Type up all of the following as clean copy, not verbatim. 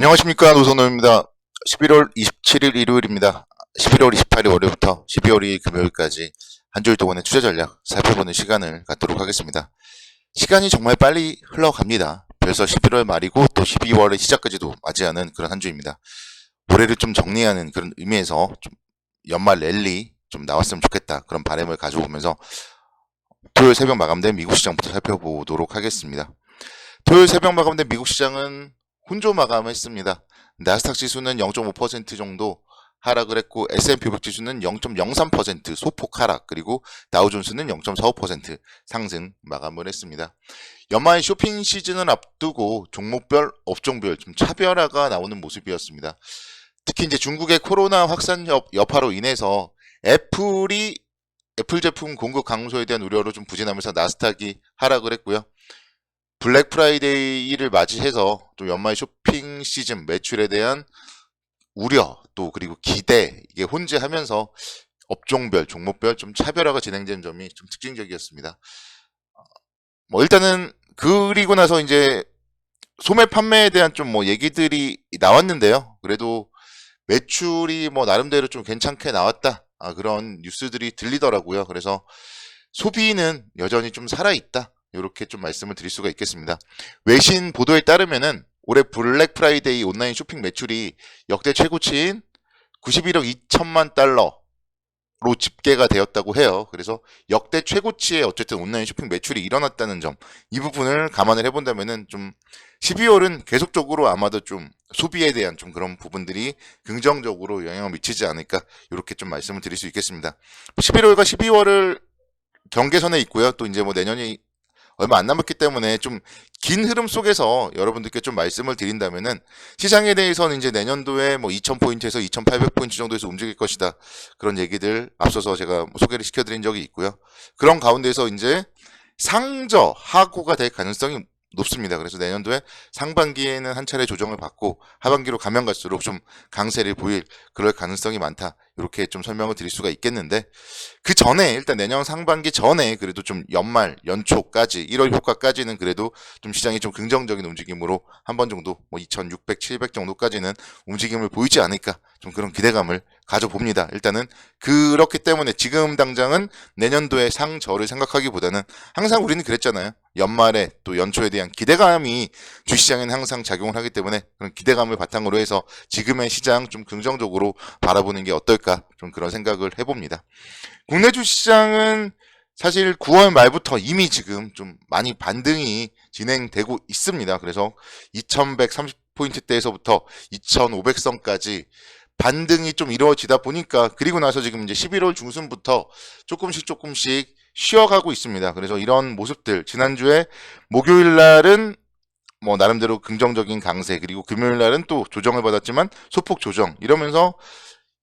안녕하십니까, 노선호입니다. 11월 27일 일요일입니다. 11월 28일 월요일부터 12월 2일 금요일까지 한 주일 동안의 투자 전략 살펴보는 시간을 갖도록 하겠습니다. 시간이 정말 빨리 흘러갑니다. 벌써 11월 말이고 또 12월의 시작까지도 맞이하는 그런 한 주입니다. 올해를 좀 정리하는 그런 의미에서 좀 연말 랠리 좀 나왔으면 좋겠다, 그런 바람을 가져보면서 토요일 새벽 마감된 미국 시장부터 살펴보도록 하겠습니다. 토요일 새벽 마감된 미국 시장은 혼조 마감했습니다. 나스닥 지수는 0.5% 정도 하락을 했고, S&P 500 지수는 0.03% 소폭 하락, 그리고 다우존스는 0.45% 상승 마감을 했습니다. 연말 쇼핑 시즌을 앞두고 종목별, 업종별 좀 차별화가 나오는 모습이었습니다. 특히 이제 중국의 코로나 확산 여파로 인해서 애플 제품 공급 감소에 대한 우려로 좀 부진하면서 나스닥이 하락을 했고요. 블랙 프라이데이를 맞이해서 좀 연말 쇼핑 시즌 매출에 대한 우려, 또 그리고 기대, 이게 혼재하면서 업종별, 종목별 좀 차별화가 진행된 점이 좀 특징적이었습니다. 일단은 그리고 나서 이제 소매 판매에 대한 좀 얘기들이 나왔는데요. 그래도 매출이 나름대로 좀 괜찮게 나왔다, 그런 뉴스들이 들리더라고요. 그래서 소비는 여전히 좀 살아있다, 이렇게 좀 말씀을 드릴 수가 있겠습니다. 외신 보도에 따르면은 올해 블랙 프라이데이 온라인 쇼핑 매출이 역대 최고치인 91억 2천만 달러로 집계가 되었다고 해요. 그래서 역대 최고치의 어쨌든 온라인 쇼핑 매출이 일어났다는 점, 이 부분을 감안을 해본다면은 좀 12월은 계속적으로 아마도 좀 소비에 대한 좀 그런 부분들이 긍정적으로 영향을 미치지 않을까, 이렇게 좀 말씀을 드릴 수 있겠습니다. 11월과 12월을 경계선에 있고요. 또 이제 내년이 얼마 안 남았기 때문에 좀 긴 흐름 속에서 여러분들께 좀 말씀을 드린다면은, 시장에 대해서는 이제 내년도에 2000포인트에서 2800포인트 정도에서 움직일 것이다, 그런 얘기들 앞서서 제가 소개를 시켜드린 적이 있고요. 그런 가운데서 이제 상저 하고가 될 가능성이 높습니다. 그래서 내년도에 상반기에는 한 차례 조정을 받고 하반기로 가면 갈수록 좀 강세를 보일 그럴 가능성이 많다, 이렇게 좀 설명을 드릴 수가 있겠는데, 그 전에 일단 내년 상반기 전에 그래도 좀 연말 연초까지 1월 효과까지는 그래도 좀 시장이 좀 긍정적인 움직임으로 한 번 정도 2600, 700 정도까지는 움직임을 보이지 않을까, 좀 그런 기대감을 가져봅니다. 일단은 그렇기 때문에 지금 당장은 내년도의 상저를 생각하기보다는, 항상 우리는 그랬잖아요. 연말에 또 연초에 대한 기대감이 주시장에는 항상 작용을 하기 때문에, 그런 기대감을 바탕으로 해서 지금의 시장 좀 긍정적으로 바라보는 게 어떨까, 좀 그런 생각을 해봅니다. 국내 주시장은 사실 9월 말부터 이미 지금 좀 많이 반등이 진행되고 있습니다. 그래서 2130포인트대에서부터 2500선까지 반등이 좀 이루어지다 보니까, 그리고 나서 지금 이제 11월 중순부터 조금씩 쉬어가고 있습니다. 그래서 이런 모습들, 지난주에 목요일 날은 나름대로 긍정적인 강세, 그리고 금요일 날은 또 조정을 받았지만 소폭 조정, 이러면서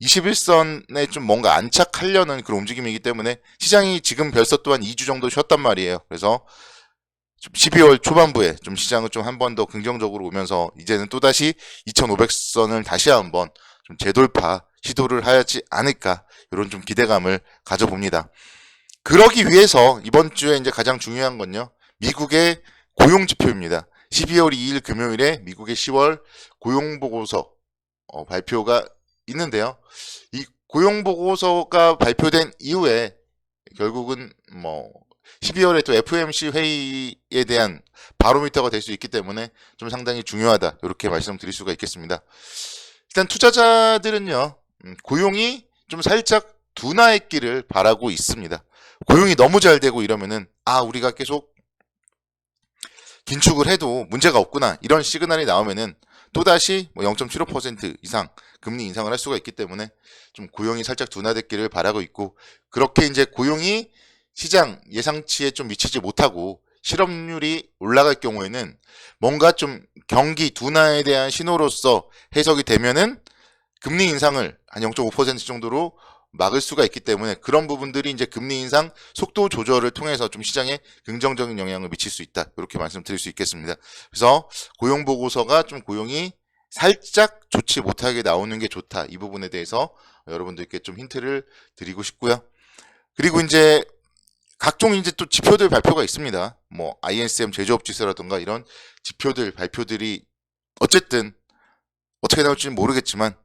21선에 좀 뭔가 안착하려는 그런 움직임이기 때문에 시장이 지금 벌써 또한 2주 정도 쉬었단 말이에요. 그래서 12월 초반부에 좀 시장을 좀 한 번 더 긍정적으로 오면서 이제는 또다시 2500선을 다시 한번 좀 재돌파 시도를 하지 않을까, 이런 좀 기대감을 가져봅니다. 그러기 위해서 이번 주에 이제 가장 중요한 건요, 미국의 고용 지표입니다. 12월 2일 금요일에 미국의 10월 고용 보고서 발표가 있는데요. 이 고용 보고서가 발표된 이후에 결국은 12월에 또 FOMC 회의에 대한 바로미터가 될 수 있기 때문에 좀 상당히 중요하다, 이렇게 말씀드릴 수가 있겠습니다. 일단 투자자들은요, 고용이 좀 살짝 둔화했기를 바라고 있습니다. 고용이 너무 잘 되고 이러면은 우리가 계속 긴축을 해도 문제가 없구나, 이런 시그널이 나오면은 또다시 0.75% 이상 금리 인상을 할 수가 있기 때문에 좀 고용이 살짝 둔화됐기를 바라고 있고, 그렇게 이제 고용이 시장 예상치에 좀 미치지 못하고 실업률이 올라갈 경우에는 뭔가 좀 경기 둔화에 대한 신호로서 해석이 되면은 금리 인상을 한 0.5% 정도로 막을 수가 있기 때문에, 그런 부분들이 이제 금리 인상 속도 조절을 통해서 좀 시장에 긍정적인 영향을 미칠 수 있다, 이렇게 말씀드릴 수 있겠습니다. 그래서 고용 보고서가 좀 고용이 살짝 좋지 못하게 나오는 게 좋다, 이 부분에 대해서 여러분들께 좀 힌트를 드리고 싶고요. 그리고 이제 각종 이제 또 지표들 발표가 있습니다. ISM 제조업 지수라든가 이런 지표들 발표들이 어쨌든 어떻게 나올지는 모르겠지만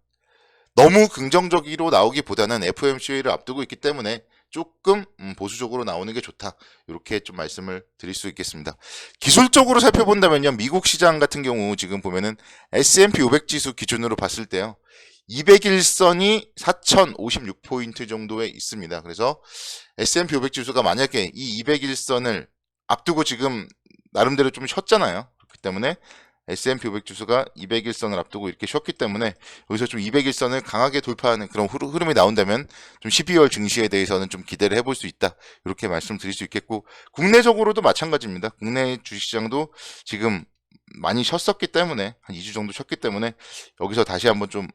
너무 긍정적으로 나오기보다는 FOMC를 앞두고 있기 때문에 조금 보수적으로 나오는 게 좋다. 이렇게 좀 말씀을 드릴 수 있겠습니다. 기술적으로 살펴본다면요. 미국 시장 같은 경우 지금 보면은 S&P 500 지수 기준으로 봤을 때요. 200일선이 4,056포인트 정도에 있습니다. 그래서 S&P 500 지수가 만약에 이 200일선을 앞두고 지금 나름대로 좀 쉬었잖아요. 그렇기 때문에 S&P 500 지수가 200일선을 앞두고 이렇게 쉬었기 때문에 여기서 좀 200일선을 강하게 돌파하는 그런 흐름이 나온다면 좀 12월 증시에 대해서는 좀 기대를 해볼 수 있다. 이렇게 말씀드릴 수 있겠고, 국내적으로도 마찬가지입니다. 국내 주식시장도 지금 많이 쉬었었기 때문에 한 2주 정도 쉬었기 때문에 여기서 다시 한번 좀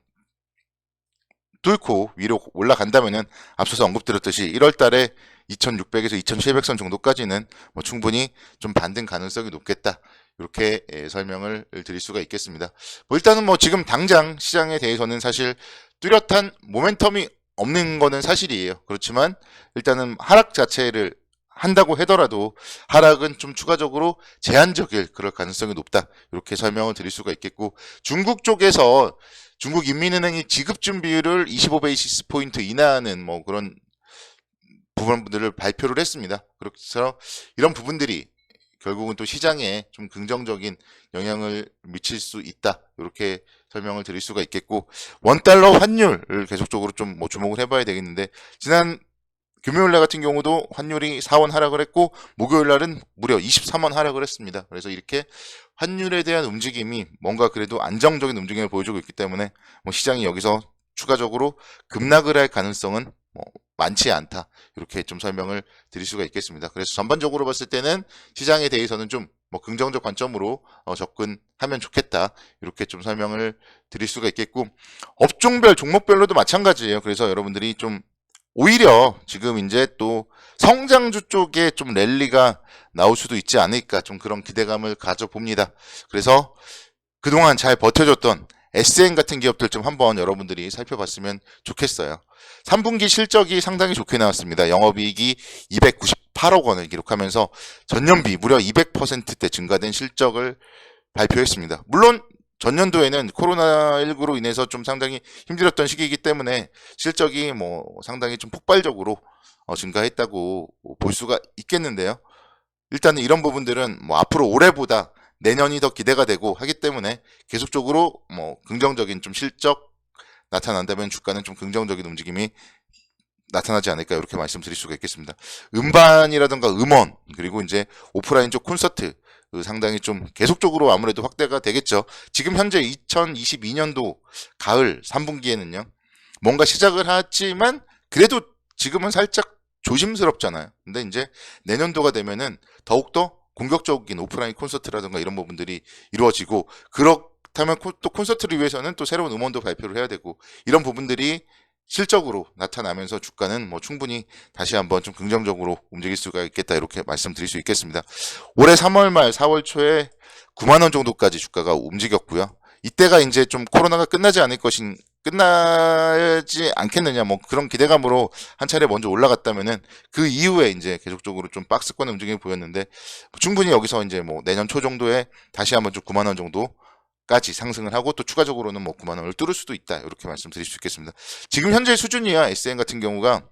뚫고 위로 올라간다면은 앞서서 언급드렸듯이 1월 달에 2600에서 2700선 정도까지는 뭐 충분히 좀 반등 가능성이 높겠다. 이렇게 설명을 드릴 수가 있겠습니다. 뭐 일단은 뭐 지금 당장 시장에 대해서는 사실 뚜렷한 모멘텀이 없는 거는 사실이에요. 그렇지만 일단은 하락 자체를 한다고 하더라도 하락은 좀 추가적으로 제한적일 그럴 가능성이 높다. 이렇게 설명을 드릴 수가 있겠고, 중국 쪽에서 중국 인민은행이 지급 준비율을 25베이시스 포인트 인하하는 뭐 그런 부분들을 발표를 했습니다. 그래서 이런 부분들이 결국은 또 시장에 좀 긍정적인 영향을 미칠 수 있다. 이렇게 설명을 드릴 수가 있겠고, 원달러 환율을 계속적으로 좀 뭐 주목을 해봐야 되겠는데, 지난 금요일날 같은 경우도 환율이 4원 하락을 했고, 목요일날은 무려 23원 하락을 했습니다. 그래서 이렇게 환율에 대한 움직임이 뭔가 그래도 안정적인 움직임을 보여주고 있기 때문에 뭐 시장이 여기서 추가적으로 급락을 할 가능성은 뭐 많지 않다. 이렇게 좀 설명을 드릴 수가 있겠습니다. 그래서 전반적으로 봤을 때는 시장에 대해서는 좀 뭐 긍정적 관점으로 접근하면 좋겠다. 이렇게 좀 설명을 드릴 수가 있겠고, 업종별 종목별로도 마찬가지예요. 그래서 여러분들이 좀 오히려 지금 이제 또 성장주 쪽에 좀 랠리가 나올 수도 있지 않을까, 좀 그런 기대감을 가져봅니다. 그래서 그동안 잘 버텨줬던 SN 같은 기업들 좀 한번 여러분들이 살펴봤으면 좋겠어요. 3분기 실적이 상당히 좋게 나왔습니다. 영업이익이 298억 원을 기록하면서 전년비 무려 200%대 증가된 실적을 발표했습니다. 물론 전년도에는 코로나19로 인해서 좀 상당히 힘들었던 시기이기 때문에 실적이 뭐 상당히 좀 폭발적으로 증가했다고 볼 수가 있겠는데요. 일단은 이런 부분들은 뭐 앞으로 올해보다 내년이 더 기대가 되고 하기 때문에 계속적으로 뭐 긍정적인 좀 실적 나타난다면 주가는 좀 긍정적인 움직임이 나타나지 않을까, 이렇게 말씀드릴 수가 있겠습니다. 음반이라든가 음원, 그리고 이제 오프라인 쪽 콘서트 상당히 좀 계속적으로 아무래도 확대가 되겠죠. 지금 현재 2022년도 가을 3분기에는요. 뭔가 시작을 하지만 그래도 지금은 살짝 조심스럽잖아요. 근데 이제 내년도가 되면은 더욱더 공격적인 오프라인 콘서트라든가 이런 부분들이 이루어지고, 그렇다면 또 콘서트를 위해서는 또 새로운 음원도 발표를 해야 되고, 이런 부분들이 실적으로 나타나면서 주가는 뭐 충분히 다시 한번 좀 긍정적으로 움직일 수가 있겠다, 이렇게 말씀드릴 수 있겠습니다. 올해 3월 말 4월 초에 9만 원 정도까지 주가가 움직였고요. 이때가 이제 좀 코로나가 끝나지 않겠느냐, 뭐 그런 기대감으로 한 차례 먼저 올라갔다면은 그 이후에 이제 계속적으로 좀 박스권 움직임을 보였는데, 충분히 여기서 이제 뭐 내년 초 정도에 다시 한번 좀 9만 원 정도까지 상승을 하고 또 추가적으로는 뭐 9만 원을 뚫을 수도 있다, 이렇게 말씀드릴 수 있겠습니다. 지금 현재 수준이야 SN 같은 경우가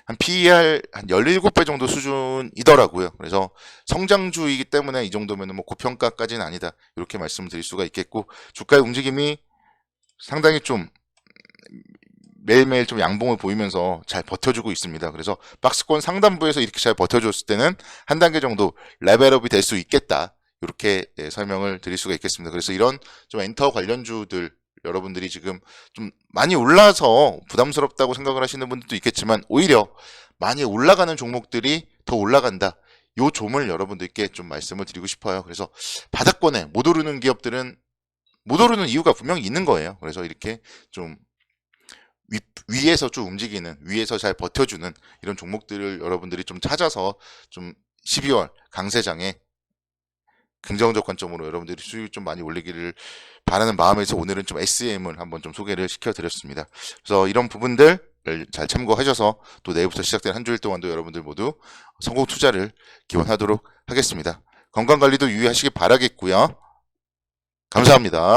한 PER 한 17배 정도 수준이더라고요. 그래서 성장주이기 때문에 이 정도면은 뭐 고평가까지는 아니다, 이렇게 말씀드릴 수가 있겠고, 주가의 움직임이 상당히 좀 매일매일 좀 양봉을 보이면서 잘 버텨주고 있습니다. 그래서 박스권 상단부에서 이렇게 잘 버텨줬을 때는 한 단계 정도 레벨업이 될 수 있겠다, 이렇게 설명을 드릴 수가 있겠습니다. 그래서 이런 좀 엔터 관련주들 여러분들이 지금 좀 많이 올라서 부담스럽다고 생각을 하시는 분들도 있겠지만, 오히려 많이 올라가는 종목들이 더 올라간다, 요 점을 여러분들께 좀 말씀을 드리고 싶어요. 그래서 바닥권에 못 오르는 기업들은 못 오르는 이유가 분명히 있는 거예요. 그래서 이렇게 좀 위에서 쭉 움직이는, 위에서 잘 버텨주는 이런 종목들을 여러분들이 좀 찾아서 좀 12월 강세장에 긍정적 관점으로 여러분들이 수익 좀 많이 올리기를 바라는 마음에서 오늘은 좀 SM을 한번 좀 소개를 시켜드렸습니다. 그래서 이런 부분들을 잘 참고하셔서 또 내일부터 시작된 한 주일 동안도 여러분들 모두 성공 투자를 기원하도록 하겠습니다. 건강관리도 유의하시기 바라겠고요. 감사합니다.